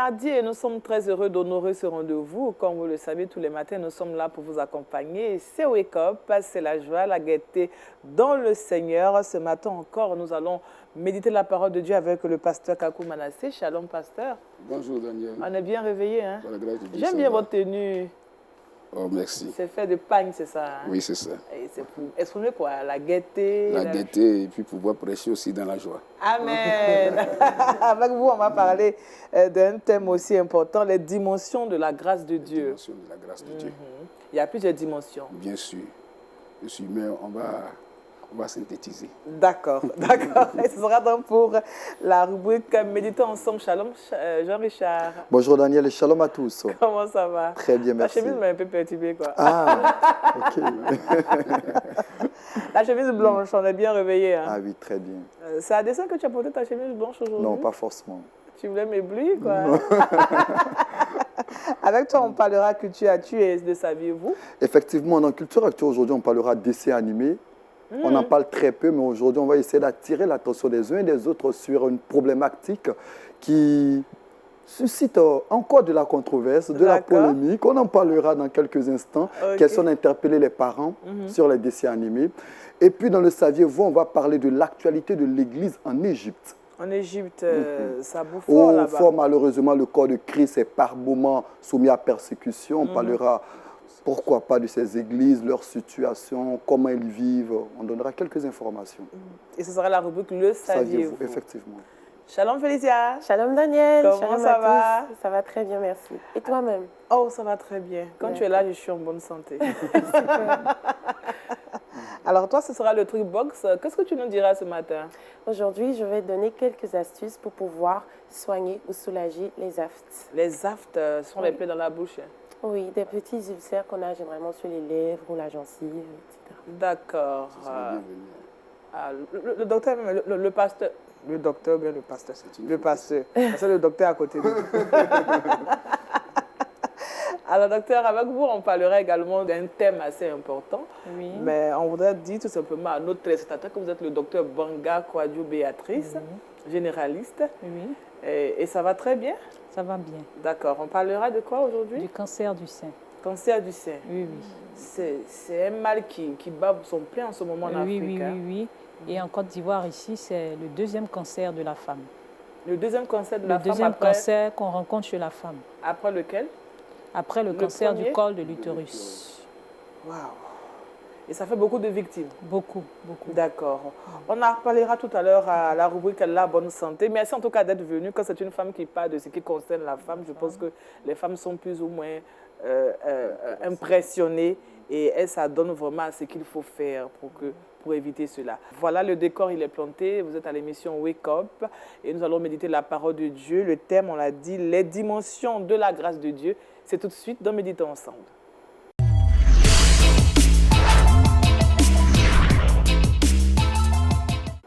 mardi et nous sommes très heureux d'honorer ce rendez-vous. Comme vous le savez, tous les matins, nous sommes là pour vous accompagner. C'est Wake Up, c'est la joie, la gaieté dans le Seigneur. Ce matin encore, nous allons méditer la parole de Dieu avec le pasteur Kakou Manassé. Shalom, pasteur. Bonjour, Daniel. On est bien réveillés, hein? J'aime bien votre tenue. Oh, merci. C'est fait de pagne, c'est ça? Hein? Oui, c'est ça. C'est pour exprimer quoi? La gaieté. La gaieté et puis pouvoir prêcher aussi dans la joie. Amen. Avec vous, on va parler d'un thème aussi important, les dimensions de la grâce de Dieu. Les dimensions de la grâce de Dieu. Il y a plusieurs dimensions. Bien sûr. Mais on va synthétiser. D'accord, d'accord. Et ce sera donc pour la rubrique Méditons ensemble. Shalom, Jean-Richard. Bonjour Daniel et shalom à tous. Comment ça va? Très bien, merci. La chemise m'a un peu perturbée, quoi. Ah, ok. La chemise blanche, on est bien réveillé. Hein? Ah oui, très bien. C'est à dessein que tu as porté ta chemise blanche aujourd'hui? Non, pas forcément. Tu voulais m'éblouir, quoi. Avec toi, on parlera culture actuelle et de saviez-vous? Effectivement, dans Culture Actuelle, aujourd'hui, on parlera d'essais animés. On en parle très peu, mais aujourd'hui, on va essayer d'attirer l'attention des uns et des autres sur une problématique qui suscite encore de la controverse, de la polémique. On en parlera dans quelques instants. Question d'interpeller les parents sur les dessins animés. Et puis, dans le saviez-vous, on va parler de l'actualité de l'Église en Égypte. En Égypte, ça bouffe fort là-bas. Fort, malheureusement, le corps de Christ est par moments soumis à persécution. On parlera, pourquoi pas, de ces églises, leur situation, comment ils vivent. On donnera quelques informations. Et ce sera la rubrique Le saviez-vous. Effectivement. Shalom Félicia. Shalom Daniel. Comment ça va? Ça va très bien, merci. Et toi-même? Oh, ça va très bien. Quand tu es là, je suis en bonne santé. Alors toi, ce sera le truc box. Qu'est-ce que tu nous diras ce matin? Aujourd'hui, je vais donner quelques astuces pour pouvoir soigner ou soulager les aftes. Les aftes sont les plaies dans la bouche? Oui, des petits ulcères qu'on a généralement sur les lèvres ou la gencive, etc. D'accord. Le docteur, le pasteur... Le docteur ou bien le pasteur? Le pasteur. C'est le docteur à côté de nous. Alors, docteur, avec vous, on parlera également d'un thème assez important. Oui. Mais on voudrait dire tout simplement à notre téléspectateur que vous êtes le docteur Banga Kouadio Béatrice, généraliste. Oui. Et ça va très bien? Ça va bien. D'accord. On parlera de quoi aujourd'hui? Du cancer du sein. Cancer du sein. Oui, oui. C'est un mal qui bat son plein en ce moment en Afrique. Oui, hein? oui. Et en Côte d'Ivoire, ici, c'est le deuxième cancer de la femme. Le deuxième cancer de la femme? Le deuxième cancer qu'on rencontre chez la femme. Après lequel? Après le cancer du col de l'utérus. Waouh! Et ça fait beaucoup de victimes? Beaucoup, beaucoup. D'accord. On en reparlera tout à l'heure à la rubrique La bonne santé. Merci en tout cas d'être venu. Quand c'est une femme qui parle de ce qui concerne la femme, je pense que les femmes sont plus ou moins impressionnées et elles s'adonnent vraiment à ce qu'il faut faire pour éviter cela. Voilà, le décor, il est planté. Vous êtes à l'émission Wake Up et nous allons méditer la parole de Dieu. Le thème, on l'a dit, les dimensions de la grâce de Dieu. C'est tout de suite dans Méditons ensemble.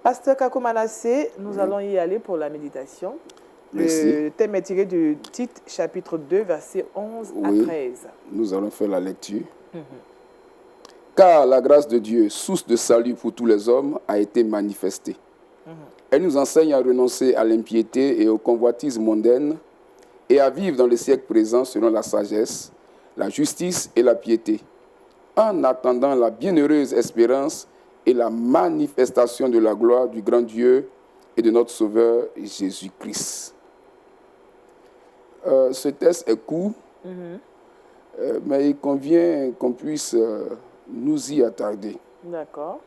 Pasteur Kakou Manassé, nous allons y aller pour la méditation. Merci. Le thème est tiré du Tite, chapitre 2, versets 11 à 13. Nous allons faire la lecture. Car la grâce de Dieu, source de salut pour tous les hommes, a été manifestée. Elle nous enseigne à renoncer à l'impiété et aux convoitises mondaines et à vivre dans le siècle présent selon la sagesse, la justice et la piété, en attendant la bienheureuse espérance et la manifestation de la gloire du grand Dieu et de notre Sauveur Jésus-Christ. Ce texte est court, mais il convient qu'on puisse nous y attarder. D'accord.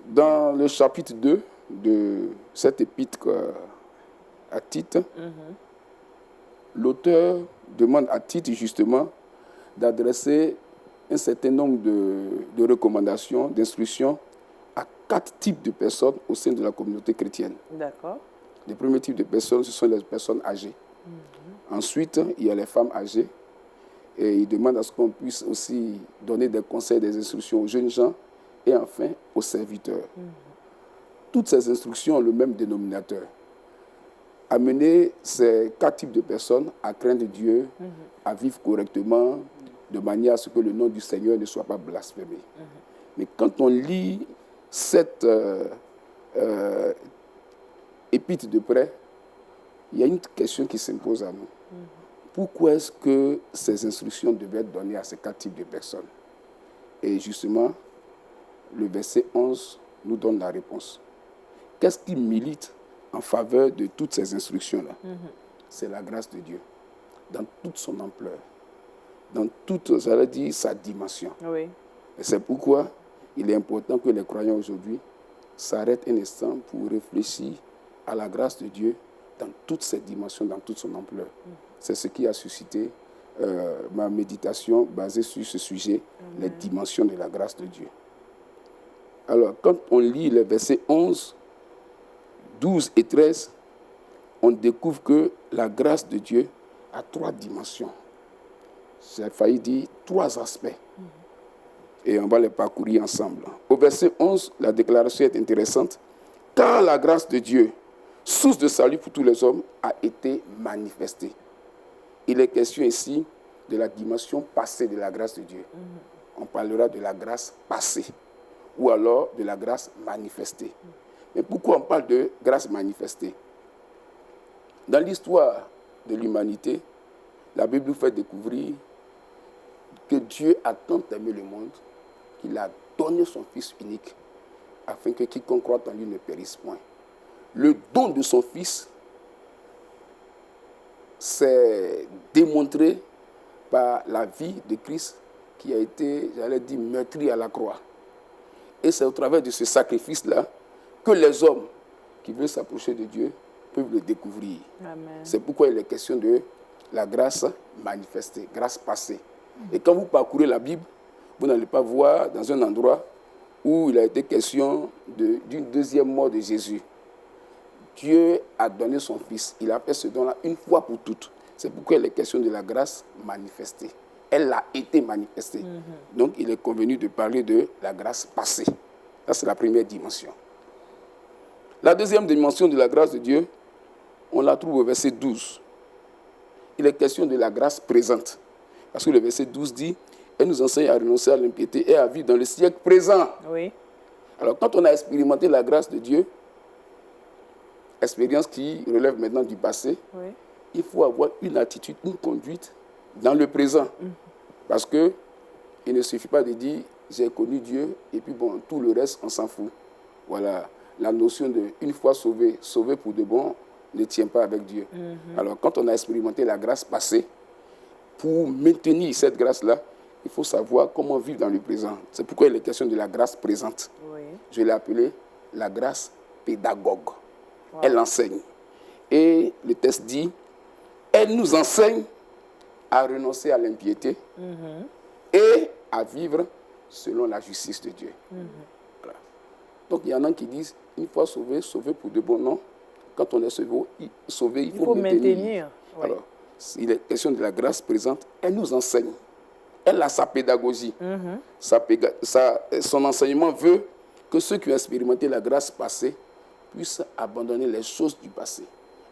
Dans le chapitre 2 de cette épître à Tite, l'auteur demande à Tite justement d'adresser un certain nombre de recommandations, d'instructions à 4 types de personnes au sein de la communauté chrétienne. D'accord. Le premier type de personnes, ce sont les personnes âgées. Ensuite, il y a les femmes âgées. Et il demande à ce qu'on puisse aussi donner des conseils, des instructions aux jeunes gens et enfin aux serviteurs. Toutes ces instructions ont le même dénominateur. Amener ces 4 types de personnes à craindre Dieu, à vivre correctement, de manière à ce que le nom du Seigneur ne soit pas blasphémé. Mais quand on lit cette épître de près, il y a une question qui s'impose à nous. Pourquoi est-ce que ces instructions devaient être données à ces 4 types de personnes? Et justement, le verset 11 nous donne la réponse. Qu'est-ce qui milite en faveur de toutes ces instructions-là? C'est la grâce de Dieu, dans toute son ampleur, dans toute, j'allais dire, sa dimension. Oui. Et c'est pourquoi il est important que les croyants aujourd'hui s'arrêtent un instant pour réfléchir à la grâce de Dieu dans toutes ses dimensions, dans toute son ampleur. C'est ce qui a suscité ma méditation basée sur ce sujet, les dimensions de la grâce de Dieu. Alors, quand on lit les versets 11, 12 et 13, on découvre que la grâce de Dieu a 3 dimensions. J'ai failli dire 3 aspects. Et on va les parcourir ensemble. Au verset 11, la déclaration est intéressante. Car la grâce de Dieu, source de salut pour tous les hommes, a été manifestée. Il est question ici de la dimension passée de la grâce de Dieu. On parlera de la grâce passée ou alors de la grâce manifestée. Mais pourquoi on parle de grâce manifestée? Dans l'histoire de l'humanité, la Bible nous fait découvrir que Dieu a tant aimé le monde qu'il a donné son Fils unique afin que quiconque croit en lui ne périsse point. Le don de son Fils s'est démontré par la vie de Christ qui a été, j'allais dire, meurtri à la croix. Et c'est au travers de ce sacrifice-là que les hommes qui veulent s'approcher de Dieu peuvent le découvrir. Amen. C'est pourquoi il est question de la grâce manifestée, grâce passée. Et quand vous parcourez la Bible, vous n'allez pas voir dans un endroit où il a été question d'une deuxième mort de Jésus. Dieu a donné son Fils. Il a fait ce don-là une fois pour toutes. C'est pourquoi il est question de la grâce manifestée. Elle a été manifestée. Donc, il est convenu de parler de la grâce passée. Ça, c'est la première dimension. La deuxième dimension de la grâce de Dieu, on la trouve au verset 12. Il est question de la grâce présente. Parce que le verset 12 dit « Elle nous enseigne à renoncer à l'impiété et à vivre dans le siècle présent. » Oui. Alors, quand on a expérimenté la grâce de Dieu, expérience qui relève maintenant du passé, Oui. il faut avoir une attitude, une conduite dans le présent. Parce que il ne suffit pas de dire « j'ai connu Dieu » et puis bon, tout le reste, on s'en fout. Voilà, la notion de « une fois sauvé, sauvé pour de bon » ne tient pas avec Dieu. Alors, quand on a expérimenté la grâce passée, pour maintenir cette grâce-là, il faut savoir comment vivre dans le présent. C'est pourquoi il est question de la grâce présente. Oui. Je l'ai appelée la grâce pédagogue. Elle enseigne. Et le texte dit, elle nous enseigne à renoncer à l'impiété et à vivre selon la justice de Dieu. Voilà. Donc il y en a qui disent, une fois sauvé, sauvé pour de bons noms. Quand on est sauvé, il faut maintenir. Oui. Alors, il est question de la grâce présente. Elle nous enseigne. Elle a sa pédagogie. Son enseignement veut que ceux qui ont expérimenté la grâce passée puissent abandonner les choses du passé,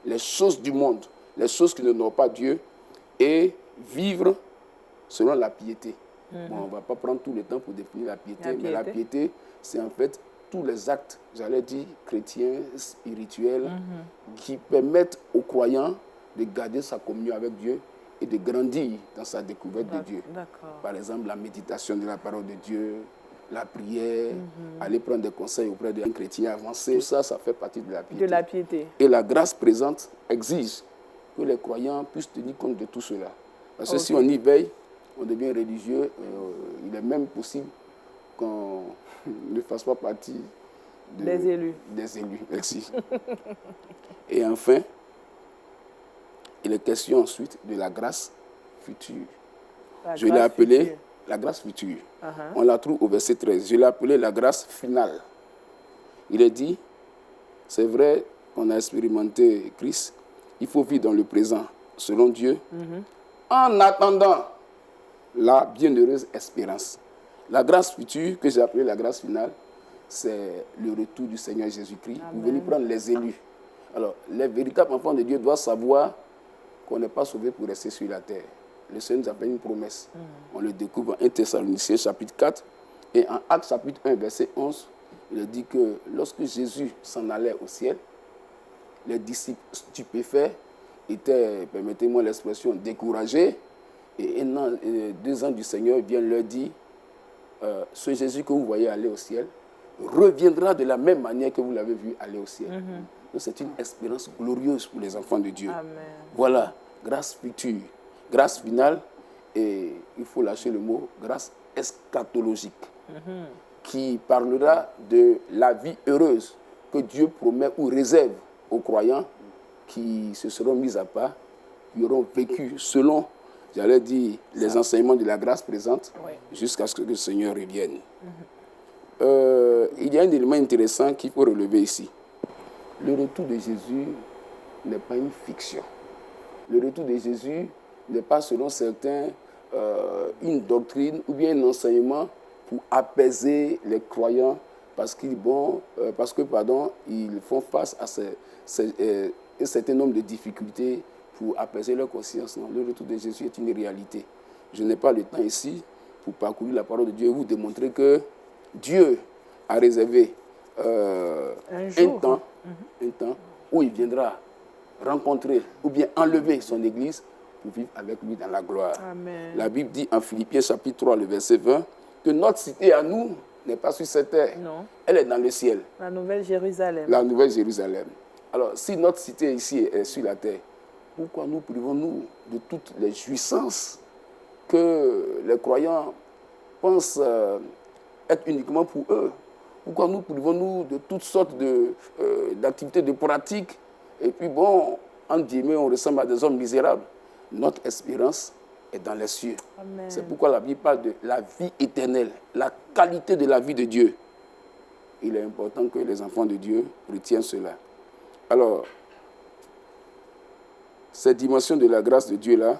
les choses du monde, les choses qui n'honorent pas Dieu et vivre selon la piété. Bon, on ne va pas prendre tout le temps pour définir la piété, mais la piété, c'est en fait tous les actes, j'allais dire, chrétiens, spirituels, qui permettent aux croyants de garder sa communion avec Dieu et de grandir dans sa découverte de Dieu. Par exemple, la méditation de la parole de Dieu, la prière, aller prendre des conseils auprès d'un chrétien avancé. Tout ça, ça fait partie de la piété. De la piété. Et la grâce présente exige que les croyants puissent tenir compte de tout cela. Parce que si on y veille, on devient religieux. Il est même possible qu'on ne fasse pas partie des élus. Des élus, merci. Et enfin, il est question ensuite de la grâce future. Je l'ai appelée la grâce future. On la trouve au verset 13. Je l'ai appelée la grâce finale. Il est dit, c'est vrai qu'on a expérimenté Christ, il faut vivre dans le présent, selon Dieu, en attendant la bienheureuse espérance. La grâce future, que j'ai appelée la grâce finale, c'est le retour du Seigneur Jésus-Christ pour venir prendre les élus. Alors, les véritables enfants de Dieu doivent savoir qu'on n'est pas sauvé pour rester sur la terre. Le Seigneur nous a fait une promesse. On le découvre en 1 Thessaloniciens chapitre 4 et en Actes chapitre 1 verset 11. Il dit que lorsque Jésus s'en allait au ciel, les disciples stupéfaits étaient, permettez-moi l'expression, découragés. Et 2 ans du Seigneur vient leur dire, ce Jésus que vous voyez aller au ciel reviendra de la même manière que vous l'avez vu aller au ciel. Donc c'est une expérience glorieuse pour les enfants de Dieu. Amen. Voilà, grâce future, grâce finale, et il faut lâcher le mot, grâce eschatologique, qui parlera de la vie heureuse que Dieu promet ou réserve aux croyants qui se seront mis à part, qui auront vécu selon, j'allais dire, les enseignements de la grâce présente, jusqu'à ce que le Seigneur revienne. Il y a un élément intéressant qu'il faut relever ici. Le retour de Jésus n'est pas une fiction. Le retour de Jésus n'est pas, selon certains, une doctrine ou bien un enseignement pour apaiser les croyants parce qu'ils ils font face à un certain nombre de difficultés pour apaiser leur conscience. Non, le retour de Jésus est une réalité. Je n'ai pas le temps ici pour parcourir la parole de Dieu et vous démontrer que Dieu a réservé un temps où il viendra rencontrer ou bien enlever son Église pour vivre avec lui dans la gloire. Amen. La Bible dit en Philippiens chapitre 3, le verset 20, que notre cité à nous n'est pas sur cette terre. Non. Elle est dans le ciel. La Nouvelle Jérusalem. La Nouvelle Jérusalem. Alors, si notre cité ici est sur la terre, pourquoi nous privons-nous de toutes les jouissances que les croyants pensent être uniquement pour eux? Pourquoi nous privons-nous de toutes sortes d'activités, de pratiques? Et puis bon, en guillemets, on ressemble à des hommes misérables. Notre espérance est dans les cieux. Amen. C'est pourquoi la Bible parle de la vie éternelle, la qualité de la vie de Dieu. Il est important que les enfants de Dieu retiennent cela. Alors, ces dimensions de la grâce de Dieu-là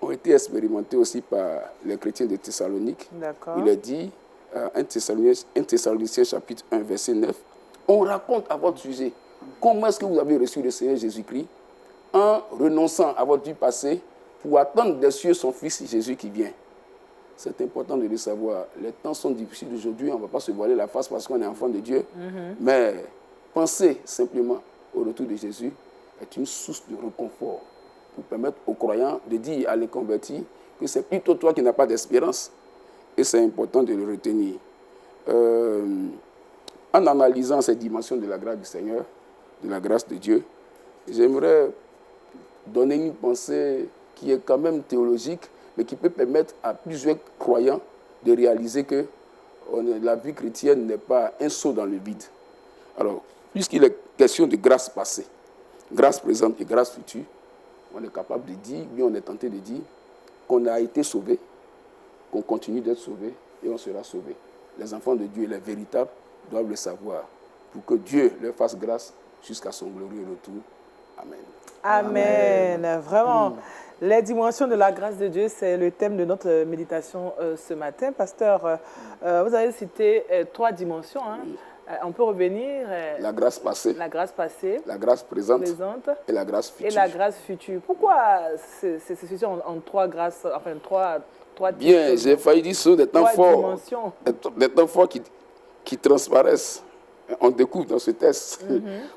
ont été expérimentées aussi par les chrétiens de Thessalonique. D'accord. Il est dit, 1 Thessaloniciens chapitre 1, verset 9, on raconte à votre sujet comment est-ce que vous avez reçu le Seigneur Jésus-Christ en renonçant à votre vie passée pour attendre des cieux son Fils Jésus qui vient. C'est important de le savoir. Les temps sont difficiles aujourd'hui, on ne va pas se voiler la face parce qu'on est enfant de Dieu. Mais penser simplement au retour de Jésus est une source de réconfort pour permettre aux croyants de dire à les convertis que c'est plutôt toi qui n'as pas d'espérance. Et c'est important de le retenir. En analysant ces dimensions de la grâce du Seigneur, de la grâce de Dieu, j'aimerais donner une pensée qui est quand même théologique, mais qui peut permettre à plusieurs croyants de réaliser que la vie chrétienne n'est pas un saut dans le vide. Alors, puisqu'il est question de grâce passée, grâce présente et grâce future, on est capable de dire, oui, on est tenté de dire qu'on a été sauvé, qu'on continue d'être sauvé et on sera sauvé. Les enfants de Dieu, les véritables, doivent le savoir pour que Dieu leur fasse grâce jusqu'à son glorieux retour. Amen. Amen. Vraiment, les dimensions de la grâce de Dieu, c'est le thème de notre méditation ce matin. Pasteur, vous avez cité 3 dimensions. Hein. Oui. On peut revenir. La grâce passée, la grâce passée, la grâce présente et la grâce future. Et la grâce future. Pourquoi c'est situé en 3 grâces, enfin 3 Bien, j'ai failli dire ça, des temps forts. Des temps forts qui transparaissent. On découvre dans ce texte.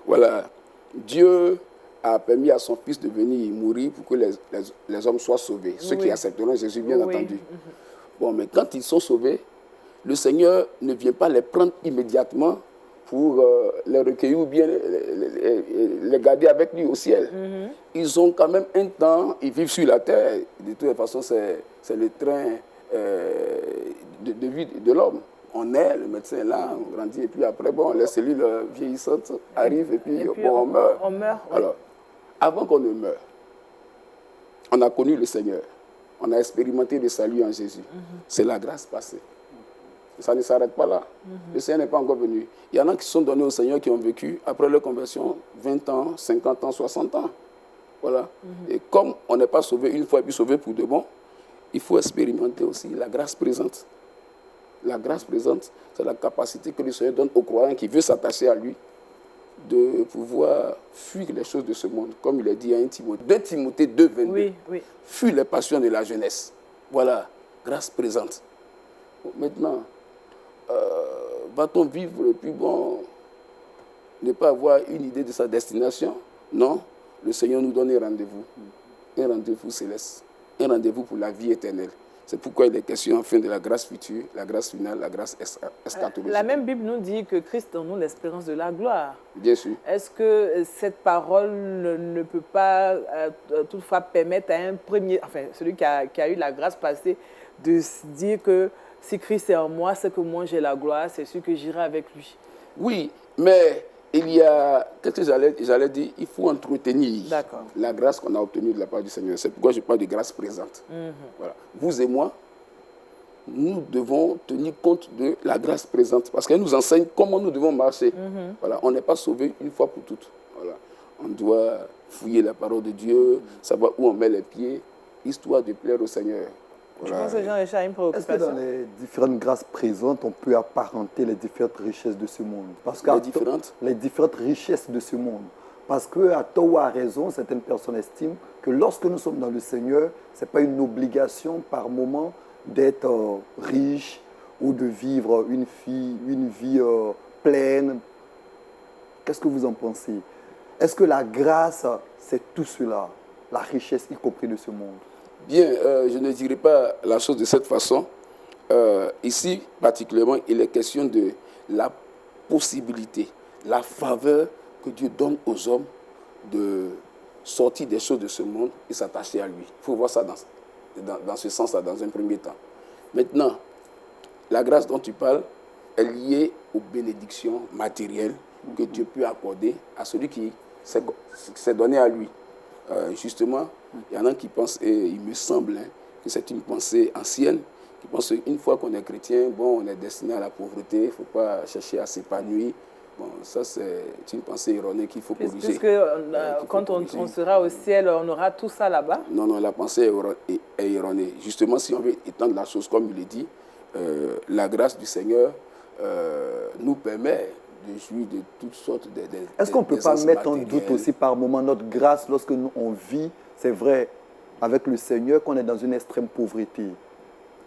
Voilà. Dieu a permis à son Fils de venir mourir pour que les hommes soient sauvés. Ceux qui accepteront Jésus, bien entendu. Bon, mais quand ils sont sauvés, le Seigneur ne vient pas les prendre immédiatement pour les recueillir ou bien les garder avec lui au ciel. Ils ont quand même un temps, ils vivent sur la terre. De toute façon, c'est le train de vie de l'homme. On est, le médecin est là, on grandit, et puis après, bon, les cellules vieillissantes arrivent, et puis bon, on meurt. On meurt. Alors, avant qu'on ne meure, on a connu le Seigneur. On a expérimenté le salut en Jésus. C'est la grâce passée. Ça ne s'arrête pas là. Le Seigneur n'est pas encore venu. Il y en a qui sont donnés au Seigneur qui ont vécu, après leur conversion, 20 ans, 50 ans, 60 ans. Voilà. Et comme on n'est pas sauvé une fois et puis sauvé pour de bon, il faut expérimenter aussi la grâce présente. La grâce présente, c'est la capacité que le Seigneur donne aux croyants qui veulent s'attacher à lui de pouvoir fuir les choses de ce monde. Comme il est dit à 1 Timothée, 2 Timothée 2, 22. Oui. Fuir les passions de la jeunesse. Voilà, grâce présente. Bon, maintenant, va-t-on vivre et puis bon, ne pas avoir une idée de sa destination? Non. le Seigneur nous donne un rendez-vous céleste, un rendez-vous pour la vie éternelle. C'est pourquoi il est question enfin de la grâce future, la grâce finale, la grâce eschatologique. La même Bible nous dit que Christ en nous l'espérance de la gloire. Bien sûr. Est-ce que cette parole ne peut pas toutefois permettre à un premier, enfin celui qui a eu la grâce passée, de se dire que si Christ est en moi, c'est que moi j'ai la gloire, c'est sûr que j'irai avec lui. Oui, mais il y a, qu'est-ce que j'allais dire, il faut entretenir la grâce qu'on a obtenue de la part du Seigneur. C'est pourquoi je parle de grâce présente. Voilà. Vous et moi, nous devons tenir compte de la grâce présente parce qu'elle nous enseigne comment nous devons marcher. Voilà. On n'est pas sauvé une fois pour toutes. Voilà. On doit fouiller la parole de Dieu, savoir où on met les pieds, histoire de plaire au Seigneur. Voilà. Je pense que Jean-Richard a une préoccupation. Est-ce que dans les différentes grâces présentes, on peut apparenter les différentes richesses de ce monde? Parce que les différentes richesses de ce monde. Parce qu'à tort ou à raison, certaines personnes estiment que lorsque nous sommes dans le Seigneur, ce n'est pas une obligation par moment d'être riche ou de vivre une vie pleine. Qu'est-ce que vous en pensez? Est-ce que la grâce, c'est tout cela, la richesse y compris de ce monde? Bien, je ne dirais pas la chose de cette façon. Ici, particulièrement, il est question de la possibilité, la faveur que Dieu donne aux hommes de sortir des choses de ce monde et s'attacher à lui. Il faut voir ça dans ce sens-là, dans un premier temps. Maintenant, la grâce dont tu parles est liée aux bénédictions matérielles que Dieu peut accorder à celui qui s'est donné à lui. Justement, il y en a qui pensent, et il me semble que c'est une pensée ancienne, qui pensent qu'une fois qu'on est chrétien, bon, on est destiné à la pauvreté, il ne faut pas chercher à s'épanouir. Bon, ça, c'est une pensée erronée qu'il faut corriger. Puisque quand on sera au ciel, on aura tout ça là-bas? Non, non, la pensée est erronée. Justement, si on veut étendre la chose comme il est dit, la grâce du Seigneur nous permet de jouir de toutes sortes de... Est-ce qu'on ne peut pas mettre en doute aussi par moment notre grâce lorsque nous, on vit, c'est vrai, avec le Seigneur, qu'on est dans une extrême pauvreté?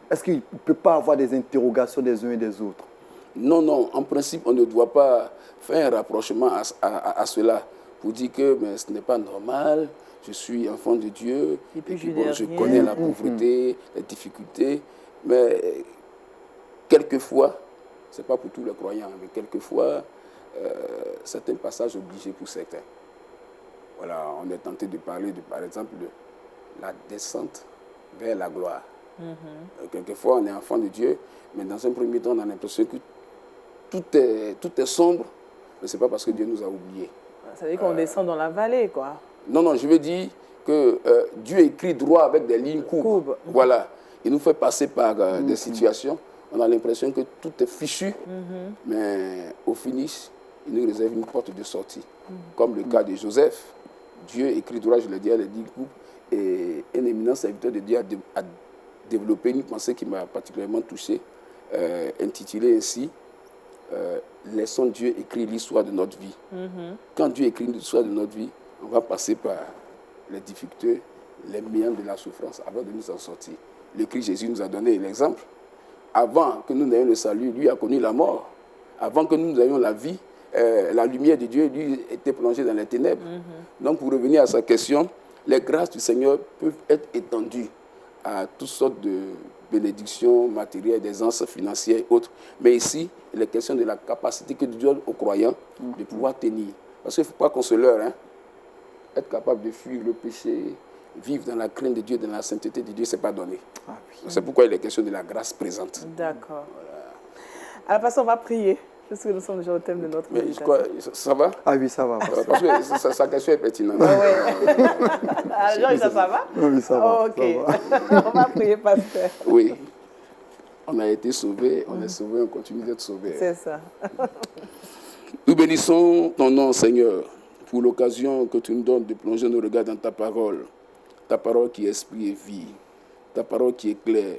Est-ce qu'il ne peut pas avoir des interrogations des uns et des autres? Non, non. En principe, on ne doit pas faire un rapprochement à cela pour dire que mais, ce n'est pas normal, je suis enfant de Dieu, et puis bon, je connais la pauvreté, les difficultés, mais quelquefois, ce n'est pas pour tous les croyants, mais quelquefois, certains passages obligés pour certains. Voilà, on est tenté de parler, par exemple, de la descente vers la gloire. Quelquefois, on est enfant de Dieu, mais dans un premier temps, on a l'impression que tout est sombre, mais ce n'est pas parce que Dieu nous a oubliés. Ça veut dire qu'on descend dans la vallée, quoi. Non, non, je veux dire que Dieu écrit droit avec des lignes courbes. Voilà. Il nous fait passer par des situations. On a l'impression que tout est fichu, mais au finish, il nous réserve une porte de sortie. Comme le cas de Joseph. Dieu écrit droit, je l'ai dit, à les lignes courbes. Et un éminent serviteur de Dieu a développé une pensée qui m'a particulièrement touché, intitulée ainsi laissons Dieu écrire l'histoire de notre vie. Quand Dieu écrit l'histoire de notre vie, on va passer par les difficultés, les méandres de la souffrance avant de nous en sortir. Le Christ Jésus nous a donné l'exemple. Avant que nous n'ayons le salut, lui a connu la mort. Avant que nous ayons la vie, la lumière de Dieu, lui, était plongé dans les ténèbres. Donc, pour revenir à sa question, les grâces du Seigneur peuvent être étendues à toutes sortes de bénédictions matérielles, d'aisance financière et autres. Mais ici, il est question de la capacité que Dieu donne aux croyants de pouvoir tenir. Parce qu'il ne faut pas qu'on se leurre. Être capable de fuir le péché, vivre dans la crainte de Dieu, dans la sainteté de Dieu, ce n'est pas donné. C'est pourquoi il est question de la grâce présente. D'accord. Voilà. Alors, passons, on va prier. Parce que nous sommes déjà au thème de notre méditation. Ça va? Ah oui, ça va. Parce que sa question est pertinente. Alors, ça va? Oui, ça va. Ok. Ça va. On va prier, pasteur. Oui. On a été sauvés, on est sauvés, on continue d'être sauvés. C'est ça. Nous bénissons ton nom, Seigneur, pour l'occasion que tu nous donnes de plonger nos regards dans ta parole qui est esprit et vie, ta parole qui est claire,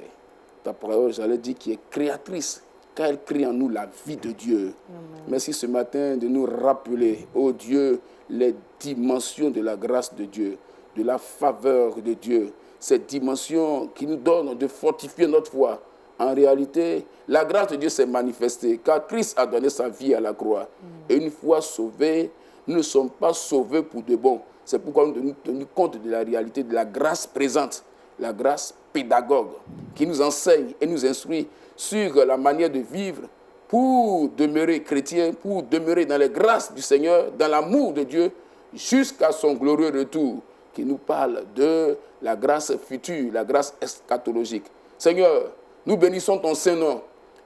ta parole, j'allais dire, qui est créatrice, car elle crée en nous la vie de Dieu. Amen. Merci ce matin de nous rappeler, ô Dieu, les dimensions de la grâce de Dieu, de la faveur de Dieu, cette dimension qui nous donne de fortifier notre foi. En réalité, la grâce de Dieu s'est manifestée, car Christ a donné sa vie à la croix. Et une fois sauvés, nous ne sommes pas sauvés pour de bon. C'est pourquoi nous devons tenir compte de la réalité de la grâce présente, la grâce pédagogue, qui nous enseigne et nous instruit sur la manière de vivre pour demeurer chrétien, pour demeurer dans les grâces du Seigneur, dans l'amour de Dieu, jusqu'à son glorieux retour, qui nous parle de la grâce future, la grâce eschatologique. Seigneur, nous bénissons ton Saint-Nom,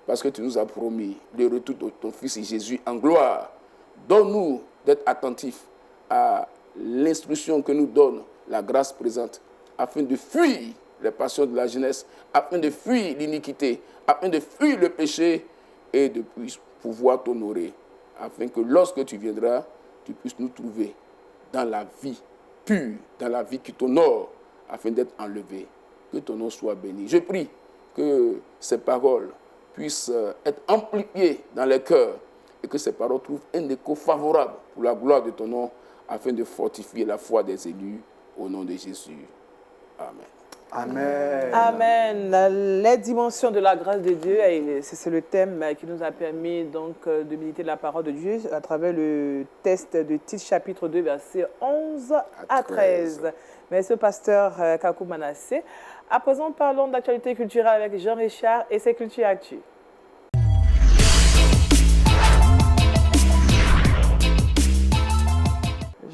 parce que tu nous as promis le retour de ton Fils Jésus en gloire. Donne-nous d'être attentifs à l'instruction que nous donne la grâce présente, afin de fuir les passions de la jeunesse, afin de fuir l'iniquité, afin de fuir le péché et de pouvoir t'honorer, afin que lorsque tu viendras, tu puisses nous trouver dans la vie pure, dans la vie qui t'honore, afin d'être enlevé. Que ton nom soit béni. Je prie que ces paroles puissent être amplifiées dans les cœurs et que ces paroles trouvent un écho favorable pour la gloire de ton nom, afin de fortifier la foi des élus au nom de Jésus. Amen. Amen. Amen. Les dimensions de la grâce de Dieu, c'est le thème qui nous a permis donc de méditer la parole de Dieu à travers le test de Tite chapitre 2, versets 11 à 13. Merci au pasteur Kakou Manassé. À présent, parlons d'actualité culturelle avec Jean-Richard et ses Culture Actu.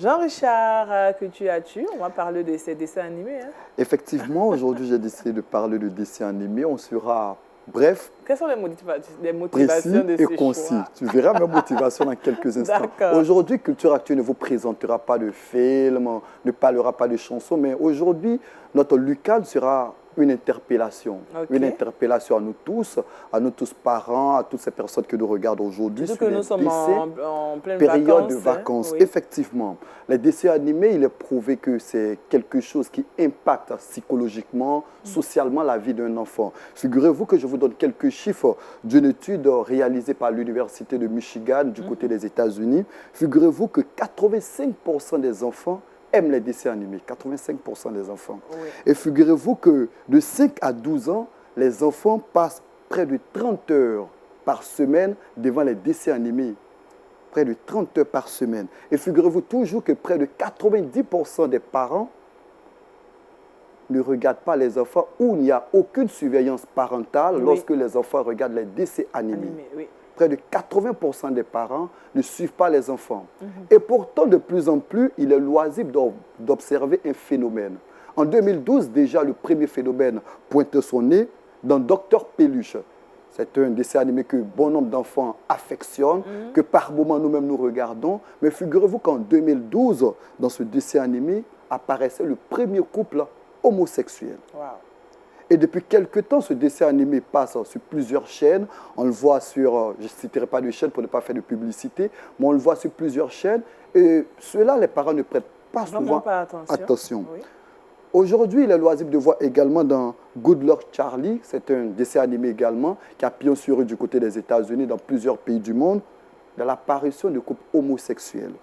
Jean-Richard, Culture Actu, on va parler de ces dessins animés. Hein? Effectivement, aujourd'hui, j'ai décidé de parler de dessins animés. On sera bref, quelles sont les motivations précis de ce et concis. choix? Tu verras mes motivations dans quelques instants. Aujourd'hui, Culture Actu ne vous présentera pas de film, ne parlera pas de chansons, mais aujourd'hui, notre Lucade sera une interpellation. Okay. Une interpellation à nous tous parents, à toutes ces personnes que nous regardons aujourd'hui. Surtout que nous sommes en pleine période vacances, de vacances. Oui. Effectivement, les dessins animés, il est prouvé que c'est quelque chose qui impacte psychologiquement, socialement la vie d'un enfant. Figurez-vous que je vous donne quelques chiffres d'une étude réalisée par l'Université de Michigan du côté des États-Unis. Figurez-vous que 85% des enfants aiment les dessins animés, 85% des enfants. Oui. Et figurez-vous que de 5 à 12 ans, les enfants passent près de 30 heures par semaine devant les dessins animés. Près de 30 heures par semaine. Et figurez-vous toujours que près de 90% des parents ne regardent pas les enfants ou il n'y a aucune surveillance parentale lorsque les enfants regardent les dessins animés. Oui. Près de 80% des parents ne suivent pas les enfants. Et pourtant, de plus en plus, il est loisible d'observer un phénomène. En 2012, déjà, le premier phénomène pointe son nez dans Docteur Peluche. C'est un dessin animé que bon nombre d'enfants affectionnent, que par moments nous-mêmes nous regardons. Mais figurez-vous qu'en 2012, dans ce dessin animé, apparaissait le premier couple homosexuel. Wow. Et depuis quelque temps, ce dessin animé passe sur plusieurs chaînes. On le voit sur, je ne citerai pas de chaîne pour ne pas faire de publicité, mais on le voit sur plusieurs chaînes. Et cela, les parents ne prêtent pas souvent attention. Oui. Aujourd'hui, il est loisible de voir également dans Good Luck Charlie, c'est un dessin animé également, qui a pion sur rue du côté des États-Unis, dans plusieurs pays du monde, de l'apparition de couples homosexuels.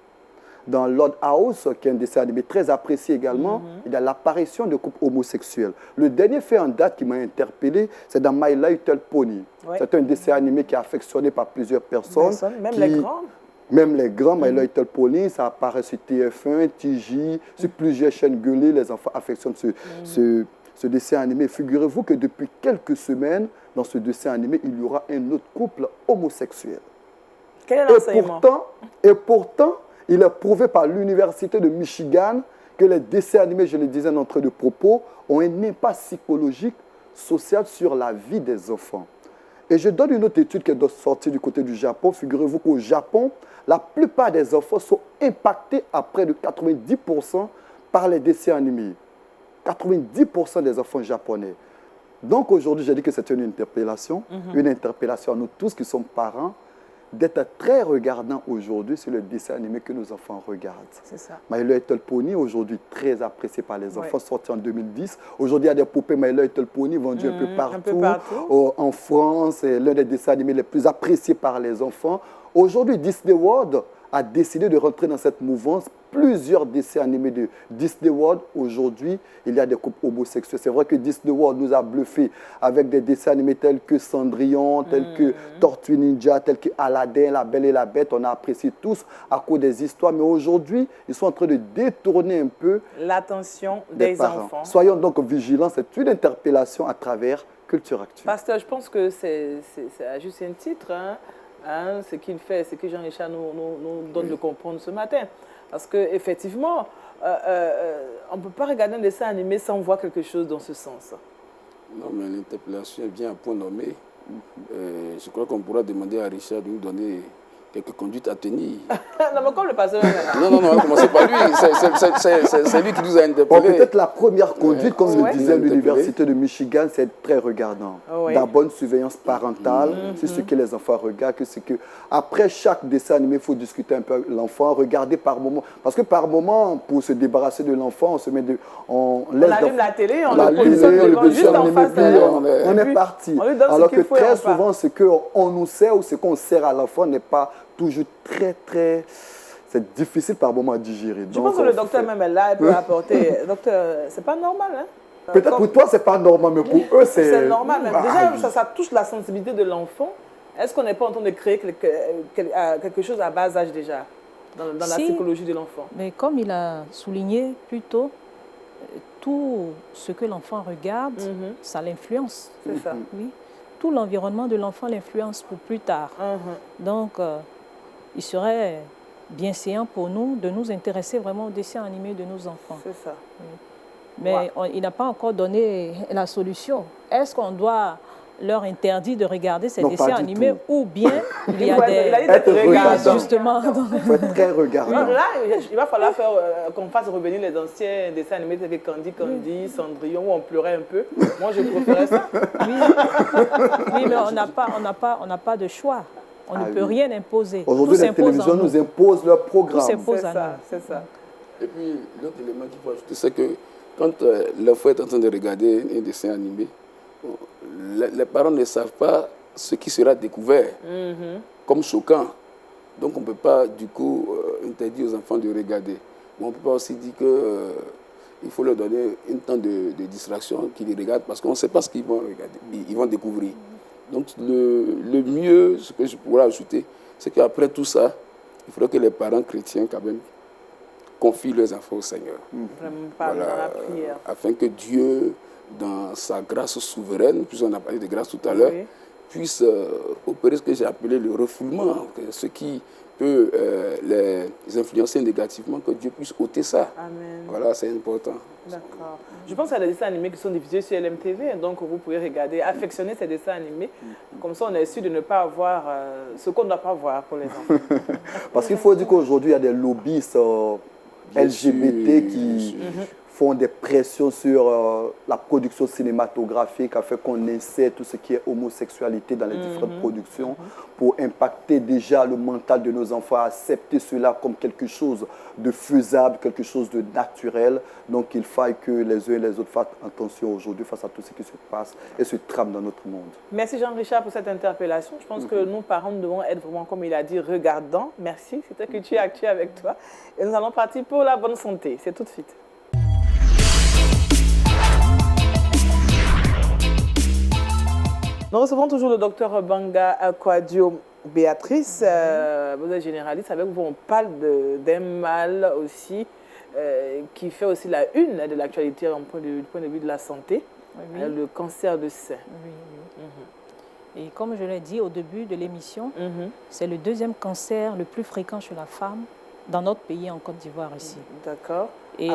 Dans Lord House, qui est un dessin animé très apprécié également, il y a l'apparition de couples homosexuels. Le dernier fait en date qui m'a interpellé, c'est dans My Little Pony. Ouais. C'est un dessin animé qui est affectionné par plusieurs personnes. Même les grands. Même les grands, My Little Pony, ça apparaît sur TF1, TJ, sur plusieurs chaînes gueulées, les enfants affectionnent ce dessin animé. Figurez-vous que depuis quelques semaines, dans ce dessin animé, il y aura un autre couple homosexuel. Quel est l'enseignement ? Et pourtant, il est prouvé par l'Université de Michigan que les dessins animés, je le disais en entrée de propos, ont un impact psychologique, social sur la vie des enfants. Et je donne une autre étude qui est sortie du côté du Japon. Figurez-vous qu'au Japon, la plupart des enfants sont impactés à près de 90% par les dessins animés. 90% des enfants japonais. Donc aujourd'hui, j'ai dit que c'est une interpellation à nous tous qui sommes parents, d'être très regardants aujourd'hui sur le dessin animé que nos enfants regardent. C'est ça. My Little Pony, aujourd'hui très apprécié par les enfants, sorti en 2010. Aujourd'hui, il y a des poupées My Little Pony vendues un peu partout. En France, c'est l'un des dessins animés les plus appréciés par les enfants. Aujourd'hui, Disney World a décidé de rentrer dans cette mouvance. Plusieurs dessins animés de Disney World. Aujourd'hui, il y a des couples homosexuels. C'est vrai que Disney World nous a bluffé avec des dessins animés tels que Cendrillon, tels que Tortue Ninja, tels que Aladdin, La Belle et la Bête. On a apprécié tous à cause des histoires. Mais aujourd'hui, ils sont en train de détourner un peu l'attention des enfants. Soyons donc vigilants. C'est une interpellation à travers Culture Actu. Pasteur, je pense que c'est juste un titre. Ce qu'il fait, ce que Jean-Richard nous donne de comprendre ce matin. Parce qu'effectivement, on ne peut pas regarder un dessin animé sans voir quelque chose dans ce sens. Non, mais l'interpellation est bien à point nommé. Je crois qu'on pourra demander à Richard de nous donner quelques conduites à tenir. Non, mais comme le pasteur... non, on va commencer par lui. C'est lui qui nous a interpellés. Peut-être la première conduite, comme le disait l'Université de Michigan, c'est très regardant. La bonne surveillance parentale, c'est ce que les enfants regardent. Après chaque dessin animé, il faut discuter un peu avec l'enfant, regarder par moment. Parce que par moment, pour se débarrasser de l'enfant, on allume la télé, on le positionne juste en face on est parti. Alors que très souvent, ce qu'on nous sert ou ce qu'on sert à l'enfant n'est pas toujours très... C'est difficile par moment à digérer. Je pense que le docteur même est là, il peut apporter... Docteur, c'est pas normal, hein? Peut-être pour toi, c'est pas normal, mais pour eux, c'est... C'est normal. Déjà, ça touche la sensibilité de l'enfant. Est-ce qu'on n'est pas en train de créer quelque chose à bas âge déjà, dans la psychologie de l'enfant? Mais comme il a souligné plus tôt, tout ce que l'enfant regarde, ça l'influence. C'est ça. Oui. Tout l'environnement de l'enfant l'influence pour plus tard. Donc, il serait bien séant pour nous de nous intéresser vraiment aux dessins animés de nos enfants. C'est ça. Oui. Mais il n'a pas encore donné la solution. Est-ce qu'on doit leur interdire de regarder ces dessins animés ou bien il y a justement. Il faut être très regardant. Là, il va falloir qu'on fasse revenir les anciens dessins animés tels que Candy, Cendrillon, où on pleurait un peu. Moi, je préférais ça. Oui, mais on n'a pas de choix. On ne peut rien imposer. Aujourd'hui, les télévisions nous imposent leur programme. Tout s'impose à nous. C'est ça. Et puis, l'autre élément qu'il faut ajouter, c'est que quand l'enfant est en train de regarder un dessin animé, les parents ne savent pas ce qui sera découvert comme choquant. Donc, on ne peut pas, du coup, interdire aux enfants de regarder. Mais on ne peut pas aussi dire qu'il faut leur donner un temps de distraction qu'ils regardent parce qu'on ne sait pas ce qu'ils vont regarder. Ils vont découvrir. Donc, le mieux, ce que je pourrais ajouter, c'est qu'après tout ça, il faudrait que les parents chrétiens, quand même, confient leurs enfants au Seigneur. Vraiment pas dans la prière. Afin que Dieu, dans sa grâce souveraine, puisqu'on a parlé de grâce tout à l'heure, puisse opérer ce que j'ai appelé le refoulement, ce qui peut les influencer négativement, que Dieu puisse ôter ça. Amen. Voilà, c'est important. D'accord. Je pense qu'il y a des dessins animés qui sont diffusés sur LMTV, donc vous pouvez regarder, affectionner ces dessins animés. Comme ça, on est sûr de ne pas avoir ce qu'on ne doit pas voir pour les enfants. Parce qu'il faut dire qu'aujourd'hui, il y a des lobbyistes LGBT qui font des pressions sur la production cinématographique afin qu'on essaie tout ce qui est homosexualité dans les différentes productions pour impacter déjà le mental de nos enfants, accepter cela comme quelque chose de faisable, quelque chose de naturel. Donc il faille que les uns et les autres fassent attention aujourd'hui face à tout ce qui se passe et se trame dans notre monde. Merci Jean-Richard pour cette interpellation. Je pense que nous, parents, nous devons être vraiment, comme il a dit, regardants. Merci, c'était Culture Actu avec toi. Et nous allons partir pour la bonne santé. C'est tout de suite. Nous recevons toujours le docteur Banga Akwadio Béatrice. Vous êtes généraliste. Avec vous, on parle d'un mal aussi qui fait aussi la une de l'actualité du point de vue de la santé, le cancer de sein. Et comme je l'ai dit au début de l'émission, c'est le deuxième cancer le plus fréquent chez la femme dans notre pays, en Côte d'Ivoire ici. D'accord. Et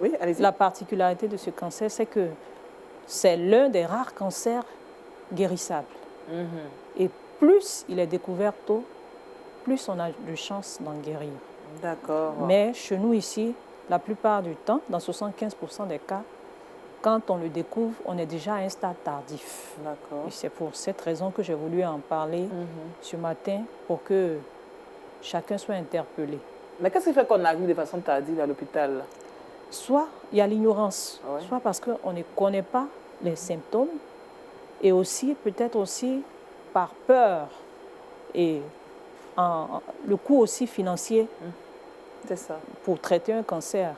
oui, allez-y. La particularité de ce cancer, c'est que c'est l'un des rares cancers guérissable. Et plus il est découvert tôt, plus on a de chances d'en guérir. D'accord. Mais chez nous ici, la plupart du temps, dans 75% des cas, quand on le découvre, on est déjà à un stade tardif. D'accord. Et c'est pour cette raison que j'ai voulu en parler ce matin, pour que chacun soit interpellé. Mais qu'est-ce qui fait qu'on arrive de façon tardive à l'hôpital? Soit il y a l'ignorance, soit parce qu'on ne connaît pas les symptômes, et aussi, peut-être aussi, par peur et le coût aussi financier C'est ça. pour traiter un cancer,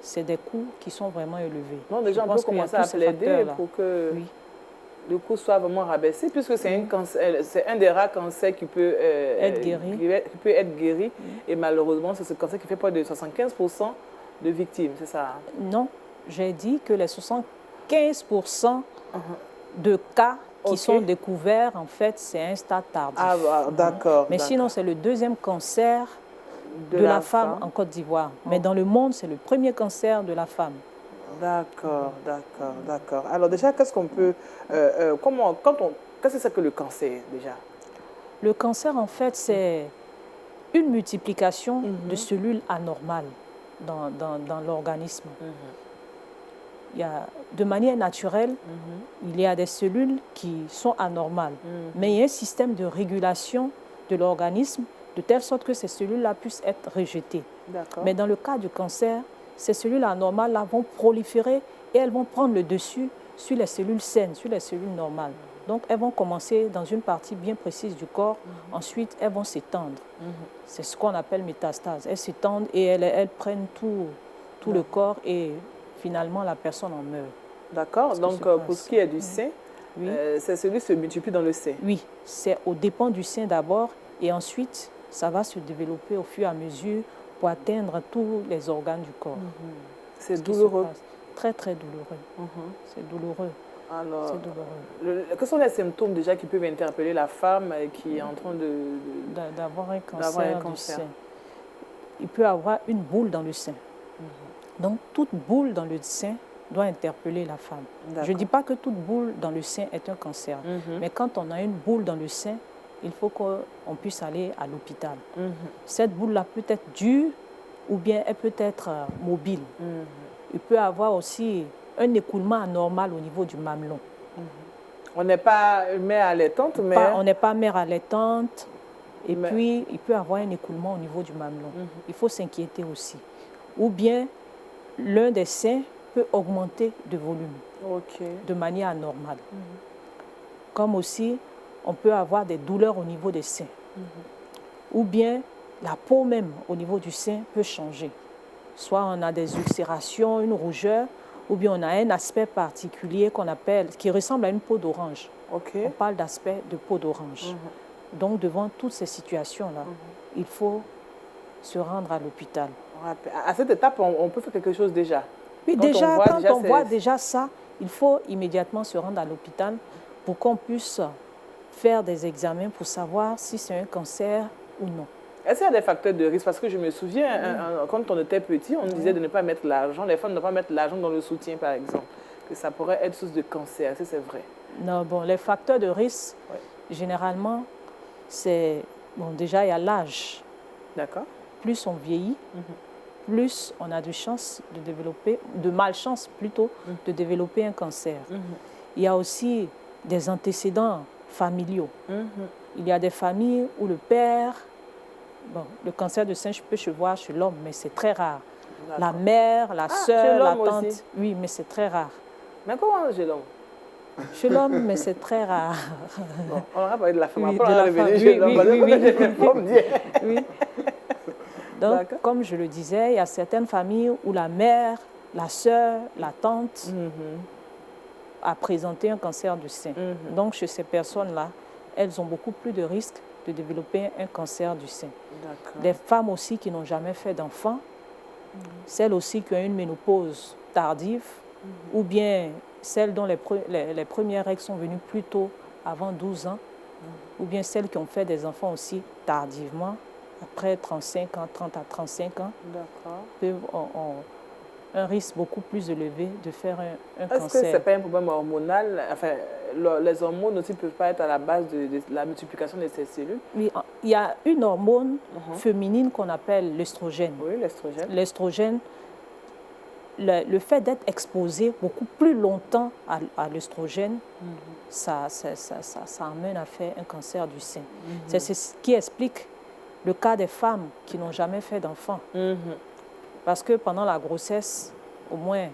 c'est des coûts qui sont vraiment élevés. Non, déjà, on peut commencer à plaider pour que le coût soit vraiment rabaissé, puisque c'est un des rares cancers qui peut être guéri. Et malheureusement, c'est ce cancer qui fait près de 75% de victimes, c'est ça? Non, j'ai dit que les 75% de cas qui sont découverts, en fait, c'est un stade tardif. Ah, d'accord. Mais sinon, c'est le deuxième cancer de la femme en Côte d'Ivoire. Mais dans le monde, c'est le premier cancer de la femme. D'accord, d'accord, d'accord. Alors déjà, qu'est-ce qu'on peut... qu'est-ce que c'est que le cancer, déjà? Le cancer, en fait, c'est une multiplication de cellules anormales dans l'organisme. Il y a, de manière naturelle, il y a des cellules qui sont anormales. Mais il y a un système de régulation de l'organisme de telle sorte que ces cellules-là puissent être rejetées. Mais dans le cas du cancer, ces cellules anormales-là vont proliférer et elles vont prendre le dessus sur les cellules saines, sur les cellules normales. Donc, elles vont commencer dans une partie bien précise du corps. Ensuite, elles vont s'étendre. C'est ce qu'on appelle métastase. Elles s'étendent et elles prennent tout le corps et finalement, la personne en meurt. D'accord. Donc, pour ce qui est du sein, ces cellules se multiplient dans le sein. Oui, c'est au dépend du sein d'abord et ensuite, ça va se développer au fur et à mesure pour atteindre tous les organes du corps. C'est douloureux. Très, très douloureux. C'est douloureux. Alors, quels sont les symptômes déjà qui peuvent interpeller la femme qui est en train d'avoir un cancer du sein? Il peut avoir une boule dans le sein. Donc, toute boule dans le sein doit interpeller la femme. Je ne dis pas que toute boule dans le sein est un cancer, mais quand on a une boule dans le sein, il faut qu'on puisse aller à l'hôpital. Cette boule-là peut être dure ou bien elle peut être mobile. Il peut avoir aussi un écoulement anormal au niveau du mamelon. On n'est pas mère allaitante, mais... On n'est pas mère allaitante. Et puis, il peut avoir un écoulement au niveau du mamelon. Il faut s'inquiéter aussi. Ou bien, l'un des seins peut augmenter de volume de manière anormale. Comme aussi, on peut avoir des douleurs au niveau des seins. Ou bien, la peau même au niveau du sein peut changer. Soit on a des ulcérations, une rougeur, ou bien on a un aspect particulier qu'on appelle, qui ressemble à une peau d'orange. On parle d'aspect de peau d'orange. Donc, devant toutes ces situations-là, il faut se rendre à l'hôpital. À cette étape, on peut faire quelque chose déjà. Oui, quand on voit déjà ça, il faut immédiatement se rendre à l'hôpital pour qu'on puisse faire des examens pour savoir si c'est un cancer ou non. Est-ce qu'il y a des facteurs de risque? Parce que je me souviens, quand on était petit, on disait de ne pas mettre l'argent, les femmes ne pas mettre l'argent dans le soutien, par exemple, que ça pourrait être source de cancer. Est-ce que c'est vrai? Non, bon, les facteurs de risque, généralement, c'est... Bon, déjà, il y a l'âge. D'accord. Plus on vieillit, plus on a de chances de développer, de malchance plutôt, de développer un cancer. Il y a aussi des antécédents familiaux. Il y a des familles où le père... Bon, le cancer de sein peut se voir chez l'homme, mais c'est très rare. La mère, la sœur, la tante, aussi. Oui, mais c'est très rare. Mais comment chez l'homme? Chez l'homme, mais c'est très rare. Bon, on va parler de la femme. Oui, après, on va revenir chez l'homme. Oui. Donc, comme je le disais, il y a certaines familles où la mère, la sœur, la tante a présenté un cancer du sein. Donc, chez ces personnes-là, elles ont beaucoup plus de risques de développer un cancer du sein. Des femmes aussi qui n'ont jamais fait d'enfant, celles aussi qui ont une ménopause tardive, ou bien celles dont les premières règles sont venues plus tôt, avant 12 ans, ou bien celles qui ont fait des enfants aussi tardivement, après 35 ans, 30 à 35 ans, ont un risque beaucoup plus élevé de faire un cancer. Est-ce que ce n'est pas un problème hormonal? Enfin, les hormones aussi ne peuvent pas être à la base de la multiplication de ces cellules? Oui, il y a une hormone féminine qu'on appelle l'estrogène. Oui, l'estrogène. L'estrogène, le fait d'être exposé beaucoup plus longtemps à l'estrogène, ça amène à faire un cancer du sein. C'est ce qui explique le cas des femmes qui n'ont jamais fait d'enfant. Parce que pendant la grossesse, au moins,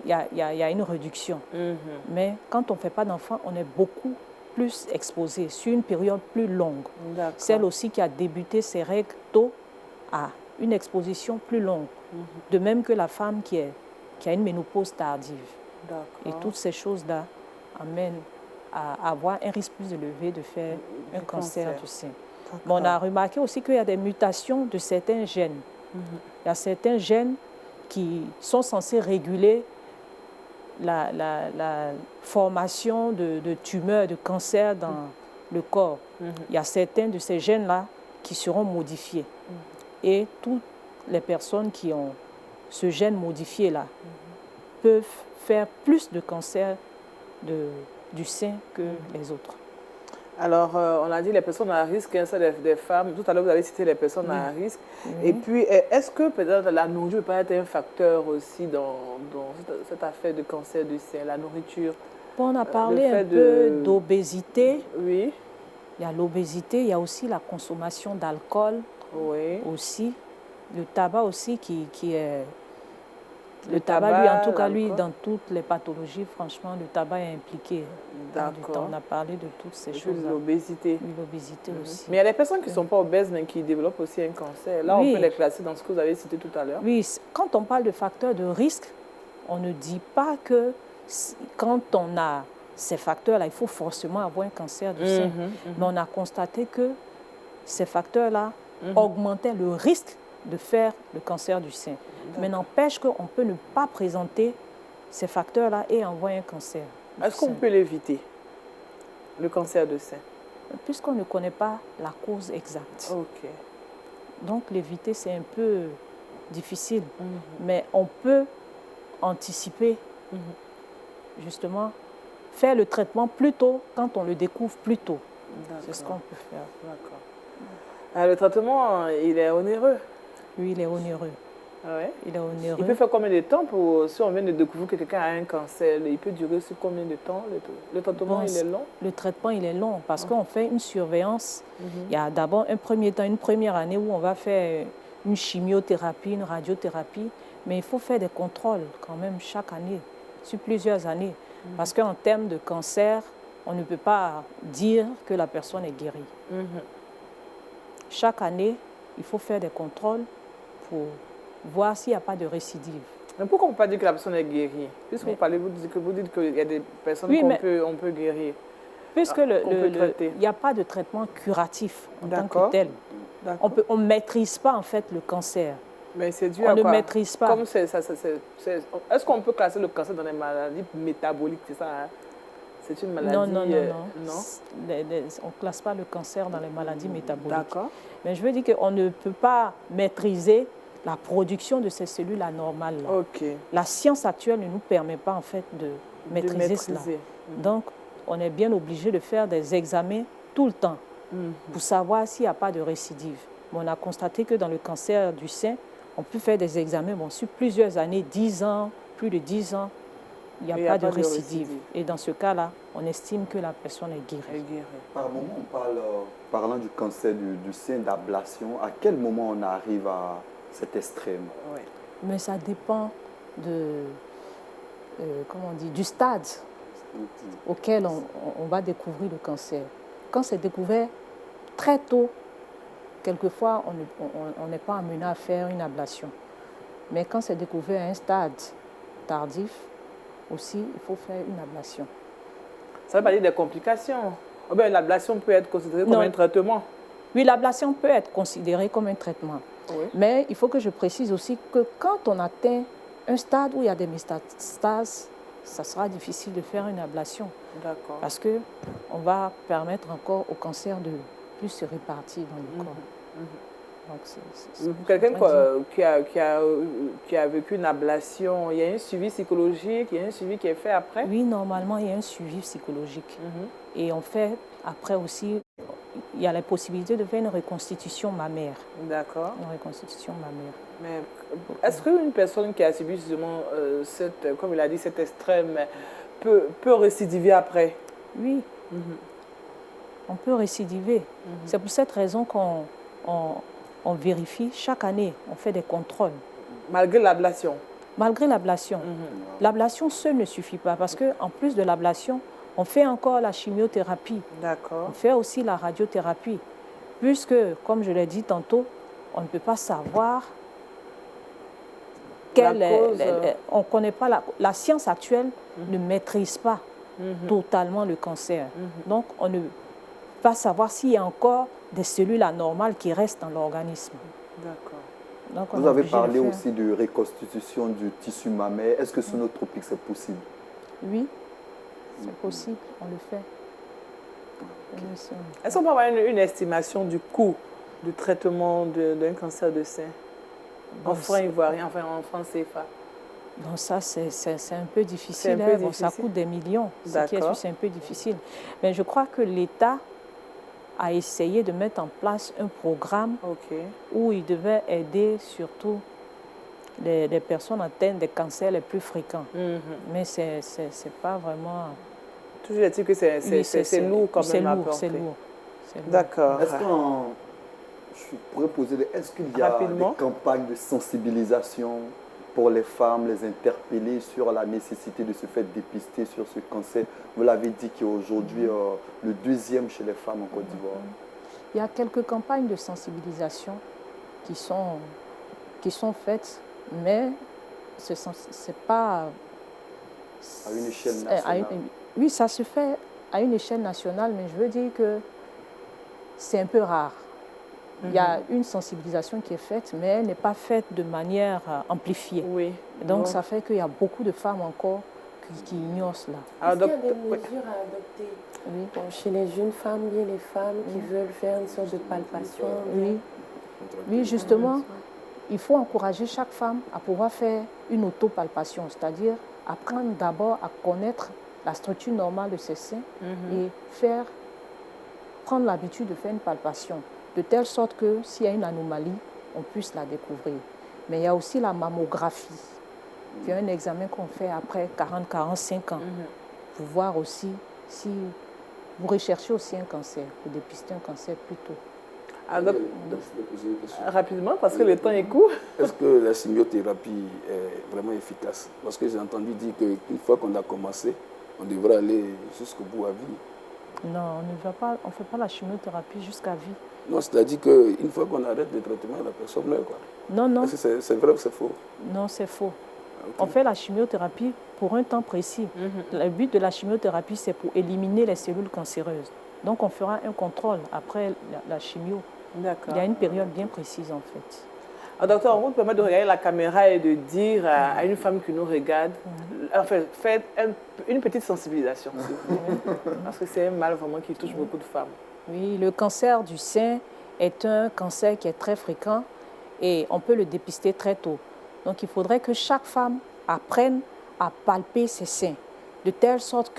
il y a une réduction. Mais quand on ne fait pas d'enfant, on est beaucoup plus exposée, sur une période plus longue. D'accord. Celle aussi qui a débuté ses règles tôt a une exposition plus longue. De même que la femme qui a une ménopause tardive. Et toutes ces choses-là amènent à avoir un risque plus élevé de faire un cancer du sein. Mais on a remarqué aussi qu'il y a des mutations de certains gènes. Il y a certains gènes qui sont censés réguler la formation de tumeurs, de cancers dans le corps. Il y a certains de ces gènes-là qui seront modifiés. Et toutes les personnes qui ont ce gène modifié-là peuvent faire plus de cancers du sein que les autres. Alors, on a dit les personnes à risque, hein, c'est des femmes. Tout à l'heure, vous avez cité les personnes à risque. Et puis, est-ce que peut-être la nourriture peut être un facteur aussi dans cette affaire de cancer du sein, la nourriture? Bon, on a parlé un peu d'obésité. Oui. Il y a l'obésité, il y a aussi la consommation d'alcool. Oui. Aussi. Le tabac aussi qui est... Le tabac, lui, en tout cas, lui, dans toutes les pathologies, franchement, le tabac est impliqué. D'accord. On a parlé de toutes ces choses-là. L'obésité. Oui, l'obésité aussi. Mais il y a des personnes qui ne sont pas obèses, mais qui développent aussi un cancer. Là, on peut les classer dans ce que vous avez cité tout à l'heure. Oui, quand on parle de facteurs de risque, on ne dit pas que quand on a ces facteurs-là, il faut forcément avoir un cancer du sein. Mais on a constaté que ces facteurs-là augmentaient le risque de faire le cancer du sein. Mais n'empêche qu'on peut ne pas présenter ces facteurs-là et avoir un cancer. Est-ce qu'on peut l'éviter, le cancer du sein? Puisqu'on ne connaît pas la cause exacte. Ok. Donc l'éviter, c'est un peu difficile. Mais on peut anticiper, justement, faire le traitement plus tôt quand on le découvre plus tôt. C'est ce qu'on peut faire. D'accord. Le traitement, il est onéreux? Oui, il est onéreux. Ah ouais? Il est onéreux. Il peut faire combien de temps si on vient de découvrir que quelqu'un a un cancer? Il peut durer sur combien de temps? Le traitement, il est long? Le traitement, il est long parce qu'on fait une surveillance. Il y a d'abord un premier temps, une première année où on va faire une chimiothérapie, une radiothérapie. Mais il faut faire des contrôles quand même chaque année, sur plusieurs années. Parce qu'en termes de cancer, on ne peut pas dire que la personne est guérie. Chaque année, il faut faire des contrôles pour voir s'il n'y a pas de récidive. Mais pourquoi on ne peut pas dire que la personne est guérie? Puisque vous dites qu'il y a des personnes qu'on peut guérir. Puisque il n'y a pas de traitement curatif en tant que tel. On ne maîtrise pas en fait le cancer. Mais c'est dû à quoi? On ne maîtrise pas. Est-ce qu'on peut classer le cancer dans les maladies métaboliques? C'est ça, hein? C'est une maladie? Non. On ne classe pas le cancer dans les maladies métaboliques. D'accord. Mais je veux dire qu'on ne peut pas maîtriser la production de ces cellules anormales. Ok. La science actuelle ne nous permet pas en fait de maîtriser cela. Donc, on est bien obligé de faire des examens tout le temps pour savoir s'il n'y a pas de récidive. Mais on a constaté que dans le cancer du sein, on peut faire des examens sur plusieurs années, 10 ans, plus de 10 ans, il n'y a pas de récidive. Et dans ce cas-là, on estime que la personne est guérie. Par moment, on parle, parlant du cancer du sein, d'ablation, à quel moment on arrive à cet extrême? Mais ça dépend du stade auquel on va découvrir le cancer. Quand c'est découvert très tôt, quelquefois, on n'est pas amené à faire une ablation. Mais quand c'est découvert à un stade tardif, aussi, il faut faire une ablation. Ça veut pas dire des complications? L'ablation peut être considérée comme un traitement? Oui, l'ablation peut être considérée comme un traitement. Oui. Mais il faut que je précise aussi que quand on atteint un stade où il y a des métastases, ça sera difficile de faire une ablation. D'accord. Parce qu'on va permettre encore au cancer de plus se répartir dans le corps. Quelqu'un qui a vécu une ablation, il y a un suivi psychologique, il y a un suivi qui est fait après? Oui, normalement, il y a un suivi psychologique. Et on fait après aussi, il y a la possibilité de faire une reconstitution mammaire. D'accord. Une reconstitution mammaire. Mais est-ce qu'une personne qui a subi justement, comme il a dit, cet extrême, peut récidiver après? Oui. On peut récidiver. C'est pour cette raison qu'on vérifie chaque année, on fait des contrôles. Malgré l'ablation? Malgré l'ablation. L'ablation seule ne suffit pas parce qu'en plus de l'ablation, On fait encore la chimiothérapie. D'accord. On fait aussi la radiothérapie. Puisque, comme je l'ai dit tantôt, on ne peut pas savoir on ne connaît pas la science actuelle ne maîtrise pas totalement le cancer. Donc, on ne peut pas savoir s'il y a encore des cellules anormales qui restent dans l'organisme. D'accord. Vous avez parlé aussi de reconstitution du tissu mammaire. Est-ce que sur notre tropique, c'est possible? Oui, c'est possible, on le fait. Est-ce qu'on peut avoir une estimation du coût du traitement d'un cancer de sein en francs ivoiriens, enfin en francs CFA? Bon, ça, c'est un peu difficile. Bon, ça coûte des millions. Ce qui est sûr, c'est un peu difficile. Mais je crois que l'État a essayé de mettre en place un programme où il devait aider surtout les personnes atteintes des cancers les plus fréquents. Mais c'est pas vraiment... Toujours est-il que c'est lourd quand même à porter. C'est lourd. D'accord. Est-ce qu'il y a des campagnes de sensibilisation pour les femmes, les interpeller sur la nécessité de se faire dépister sur ce cancer? Vous l'avez dit qu'aujourd'hui, le 2e chez les femmes en Côte d'Ivoire. Il y a quelques campagnes de sensibilisation qui sont faites, mais ce n'est pas... À une échelle nationale. Oui, ça se fait à une échelle nationale, mais je veux dire que c'est un peu rare. Il y a une sensibilisation qui est faite, mais elle n'est pas faite de manière amplifiée. Oui. Donc, ça fait qu'il y a beaucoup de femmes encore qui ignorent cela. Est-ce qu'il y a des mesures à adopter chez les jeunes femmes, bien les femmes qui veulent faire une sorte de palpation? Oui, justement, il faut encourager chaque femme à pouvoir faire une autopalpation, c'est-à-dire apprendre d'abord à connaître la structure normale de ses seins et prendre l'habitude de faire une palpation, de telle sorte que s'il y a une anomalie, on puisse la découvrir. Mais il y a aussi la mammographie, qui est un examen qu'on fait après 40-45 ans, pour voir aussi si vous recherchez aussi un cancer, pour dépister un cancer plus tôt. Alors, rapidement, parce que le temps est court. Est-ce que la chimiothérapie est vraiment efficace? Parce que j'ai entendu dire qu'une fois qu'on a commencé, on devrait aller jusqu'au bout à vie. Non, on ne fait pas la chimiothérapie jusqu'à vie. Non, c'est-à-dire qu'une fois qu'on arrête le traitement, la personne meurt, quoi. Non. C'est vrai ou c'est faux? Non, c'est faux. On fait la chimiothérapie pour un temps précis. Le but de la chimiothérapie, c'est pour éliminer les cellules cancéreuses. Donc, on fera un contrôle après la chimio. D'accord. Il y a une période bien précise, en fait. Alors, docteur, on vous permet de regarder la caméra et de dire à une femme qui nous regarde, enfin, faites une petite sensibilisation, s'il vous plaît. Parce que c'est un mal vraiment qui touche beaucoup de femmes. Oui, le cancer du sein est un cancer qui est très fréquent et on peut le dépister très tôt. Donc, il faudrait que chaque femme apprenne à palper ses seins, de telle sorte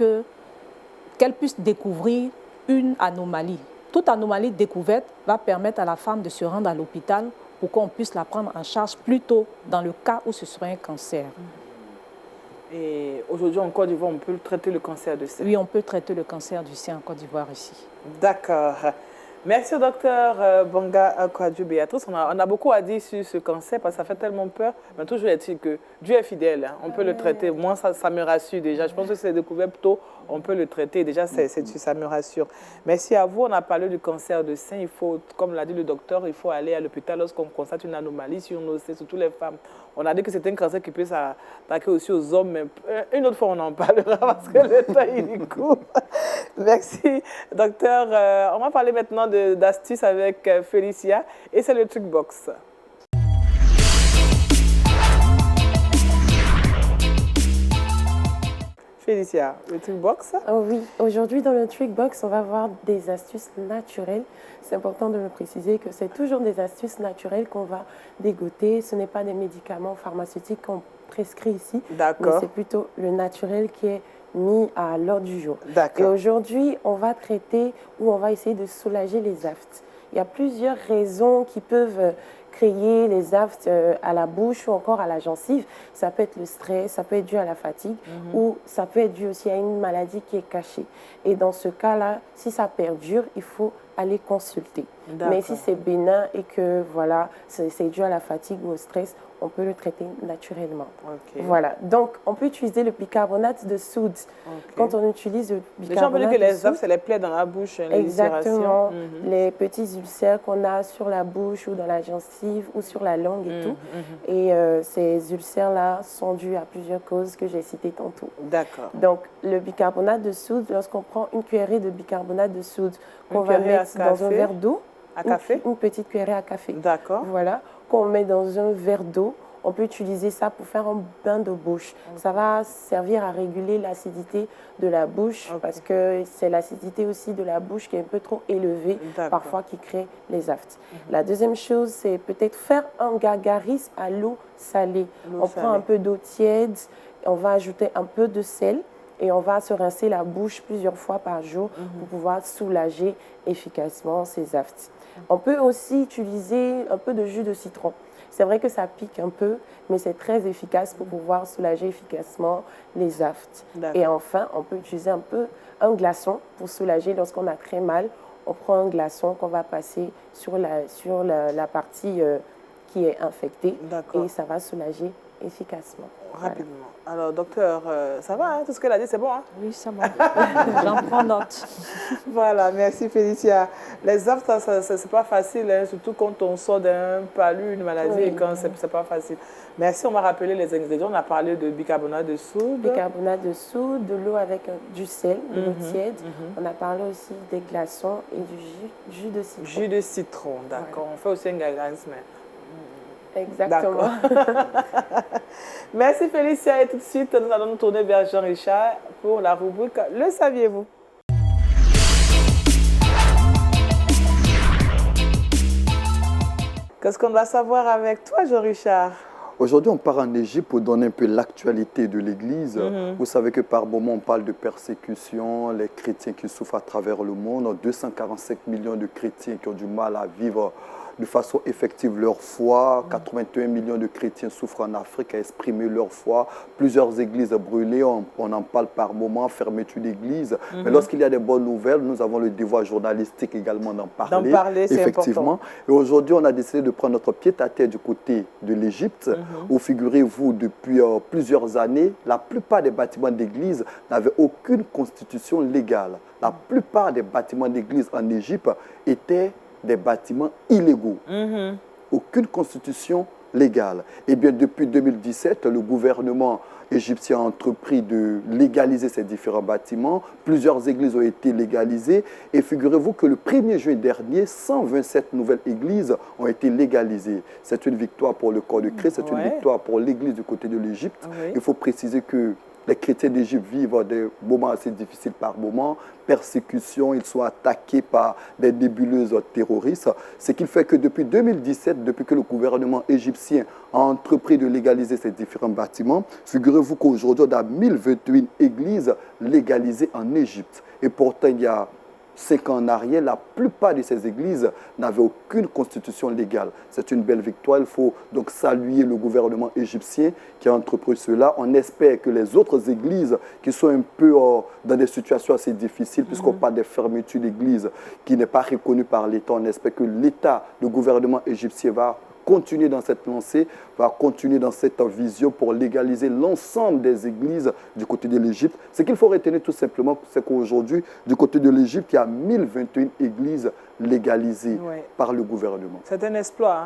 qu'elle puisse découvrir une anomalie. Toute anomalie découverte va permettre à la femme de se rendre à l'hôpital pour qu'on puisse la prendre en charge plus tôt dans le cas où ce serait un cancer. Et aujourd'hui, en Côte d'Ivoire, on peut traiter le cancer du sein? Oui, on peut traiter le cancer du sein en Côte d'Ivoire ici. D'accord. Merci au docteur Banga Kouadjou Béatrice. On a beaucoup à dire sur ce cancer parce que ça fait tellement peur. Mais toujours est-il que Dieu est fidèle. Hein. On peut le traiter. Moi, ça me rassure déjà. Je pense que c'est découvert tôt. On peut le traiter. Déjà, ça me rassure. Merci à vous. On a parlé du cancer de sein. Il faut, comme l'a dit le docteur, il faut aller à l'hôpital lorsqu'on constate une anomalie sur nos seins, surtout les femmes. On a dit que c'est un cancer qui peut s'attaquer aussi aux hommes. Mais une autre fois, on en parlera parce que le temps, il est court. Merci, docteur. On va parler maintenant d'astuces avec Félicia et c'est le Trick Box. Félicia, le Trick Box? Oh oui, aujourd'hui dans le Trick Box, on va voir des astuces naturelles. C'est important de le préciser que c'est toujours des astuces naturelles qu'on va dégoter. Ce n'est pas des médicaments pharmaceutiques qu'on prescrit ici, mais c'est plutôt le naturel qui est mis à l'ordre du jour. Et aujourd'hui, on va traiter ou on va essayer de soulager les aftes. Il y a plusieurs raisons qui peuvent créer les aftes à la bouche ou encore à la gencive. Ça peut être le stress, ça peut être dû à la fatigue ou ça peut être dû aussi à une maladie qui est cachée. Et dans ce cas-là, si ça perdure, il faut aller consulter. Mais si c'est bénin et que voilà, c'est dû à la fatigue ou au stress, on peut le traiter naturellement. Ok. Voilà. Donc, on peut utiliser le bicarbonate de soude. Ok. Quand on utilise le Les gens veulent bicarbonate dire que de les soude, aftes, c'est les plaies dans la bouche, les exactement, ulcérations. les petits ulcères qu'on a sur la bouche ou dans la gencive ou sur la langue et tout. Et ces ulcères-là sont dus à plusieurs causes que j'ai citées tantôt. D'accord. Donc, le bicarbonate de soude, lorsqu'on prend une cuillerée de bicarbonate de soude qu'on va cuillerée à mettre dans un café. verre d'eau, À café? une petite cuillerée à café. D'accord. Voilà, qu'on met dans un verre d'eau. On peut utiliser ça pour faire un bain de bouche. Ça va servir à réguler l'acidité de la bouche parce que c'est l'acidité aussi de la bouche qui est un peu trop élevée parfois qui crée les aftes. La deuxième chose, c'est peut-être faire un gargarisme à l'eau salée. On prend un peu d'eau tiède, on va ajouter un peu de sel et on va se rincer la bouche plusieurs fois par jour pour pouvoir soulager efficacement ces aftes. On peut aussi utiliser un peu de jus de citron. C'est vrai que ça pique un peu, mais c'est très efficace pour pouvoir soulager efficacement les aftes. Et enfin, on peut utiliser un glaçon pour soulager lorsqu'on a très mal. On prend un glaçon qu'on va passer sur la partie qui est infectée et ça va soulager efficacement. Rapidement. Voilà. Alors, docteur, ça va, hein, tout ce qu'elle a dit, c'est bon, hein? Oui, ça va. J'en prends note. Voilà, merci Félicia. Les aftes, c'est pas facile, hein, surtout quand on sort d'un palu, une maladie, et quand c'est pas facile. Merci, on m'a rappelé les ingrédients. On a parlé de bicarbonate de soude. Bicarbonate de soude, de l'eau avec du sel, de l'eau tiède. On a parlé aussi des glaçons et du jus de citron. Jus de citron, d'accord. On fait aussi un gargarisme. Exactement. Merci Félicia et tout de suite, nous allons nous tourner vers Jean-Richard pour la rubrique « Le saviez-vous » Qu'est-ce qu'on doit savoir avec toi, Jean-Richard? Aujourd'hui, on part en Égypte pour donner un peu l'actualité de l'Église. Vous savez que par moment, on parle de persécution, les chrétiens qui souffrent à travers le monde. 245 millions de chrétiens qui ont du mal à vivre de façon effective leur foi. 81 millions de chrétiens souffrent en Afrique à exprimer leur foi. Plusieurs églises brûlées, on en parle par moment, fermeture d'églises. Mais lorsqu'il y a des bonnes nouvelles, nous avons le devoir journalistique également d'en parler. C'est effectivement. Important. Et aujourd'hui, on a décidé de prendre notre pied-à-terre du côté de l'Égypte, où figurez-vous, depuis plusieurs années, la plupart des bâtiments d'église n'avaient aucune constitution légale. La plupart des bâtiments d'église en Égypte étaient des bâtiments illégaux. Aucune constitution légale. Et bien, depuis 2017, le gouvernement égyptien a entrepris de légaliser ces différents bâtiments. Plusieurs églises ont été légalisées. Et figurez-vous que le 1er juin dernier, 127 nouvelles églises ont été légalisées. C'est une victoire pour le corps de Christ, c'est une victoire pour l'église du côté de l'Égypte. Il faut préciser que les chrétiens d'Égypte vivent des moments assez difficiles par moment, persécutions, ils sont attaqués par des nébuleuses terroristes. Ce qui fait que depuis 2017, depuis que le gouvernement égyptien a entrepris de légaliser ces différents bâtiments, figurez-vous qu'aujourd'hui, on a 1021 églises légalisées en Égypte. Et pourtant, il y a 5 ans en arrière, la plupart de ces églises n'avaient aucune constitution légale. C'est une belle victoire. Il faut donc saluer le gouvernement égyptien qui a entrepris cela. On espère que les autres églises qui sont un peu dans des situations assez difficiles, puisqu'on parle des fermetures d'églises qui n'est pas reconnue par l'État, on espère que l'État, le gouvernement égyptien va continuer dans cette lancée, va continuer dans cette vision pour légaliser l'ensemble des églises du côté de l'Égypte. Ce qu'il faut retenir tout simplement, c'est qu'aujourd'hui, du côté de l'Égypte, il y a 1021 églises légalisées par le gouvernement. C'est un exploit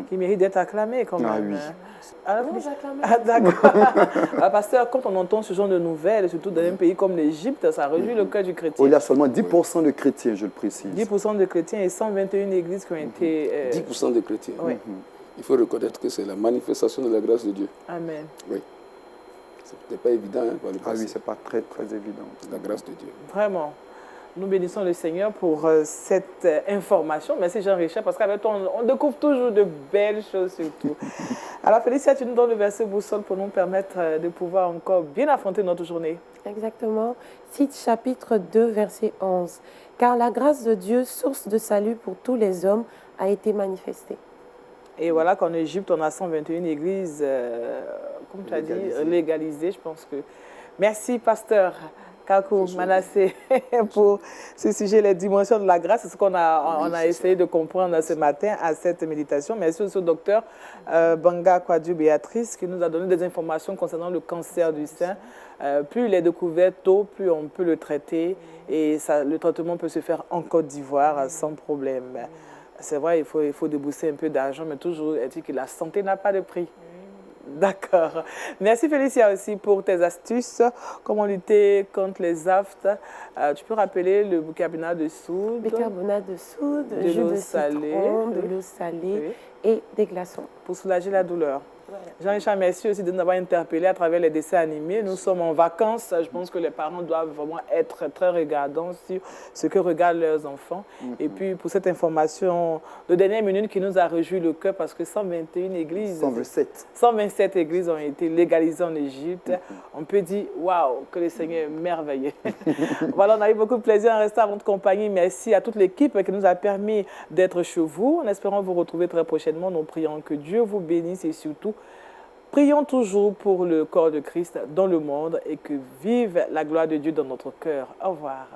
qui mérite d'être acclamé quand même. D'accord. Alors, pasteur, quand on entend ce genre de nouvelles, surtout dans un pays comme l'Égypte, ça réjouit le cœur du chrétien. Il y a seulement 10% de chrétiens, je le précise. 10% de chrétiens et 121 églises qui ont été... 10% de chrétiens. Oui. Il faut reconnaître que c'est la manifestation de la grâce de Dieu. Amen. Oui. Ce n'était pas évident par le passé. Ah oui, ce n'est pas très, très évident. C'est la grâce de Dieu. Vraiment. Nous bénissons le Seigneur pour cette information. Merci Jean-Richard, parce qu'avec toi, on découvre toujours de belles choses surtout. Alors Félicia, tu nous donnes le verset boussole pour nous permettre de pouvoir encore bien affronter notre journée. Exactement. Cite chapitre 2, verset 11. Car la grâce de Dieu, source de salut pour tous les hommes, a été manifestée. Et voilà qu'en Égypte, on a 121 églises, comme tu as dit, légalisées. Je pense que... Merci, pasteur. Kakou, Manassé, pour ce sujet, les dimensions de la grâce, c'est ce qu'on a essayé de comprendre ce matin à cette méditation. Merci aussi au docteur Banga Kwadu Béatrice qui nous a donné des informations concernant le cancer du sein. Plus il est découvert tôt, plus on peut le traiter et le traitement peut se faire en Côte d'Ivoire sans problème. C'est vrai, il faut débourser un peu d'argent, mais toujours est-il que la santé n'a pas de prix. D'accord. Merci Félicia aussi pour tes astuces. Comment lutter contre les aftes. Tu peux rappeler le bicarbonate de soude. Bicarbonate de soude, de jus l'eau de salée, citron, de l'eau salée et des glaçons. Pour soulager la douleur. Voilà. Jean-Richard, merci aussi de nous avoir interpellés à travers les dessins animés. Nous sommes en vacances. Je pense que les parents doivent vraiment être très regardants sur ce que regardent leurs enfants. Et puis, pour cette information de dernière minute qui nous a réjoui le cœur parce que 121 églises, 127 églises ont été légalisées en Égypte. On peut dire, waouh, que le Seigneur est merveilleux. Voilà, on a eu beaucoup de plaisir en restant à votre compagnie. Merci à toute l'équipe qui nous a permis d'être chez vous. En espérant vous retrouver très prochainement, nous prions que Dieu vous bénisse et surtout, prions toujours pour le corps de Christ dans le monde et que vive la gloire de Dieu dans notre cœur. Au revoir.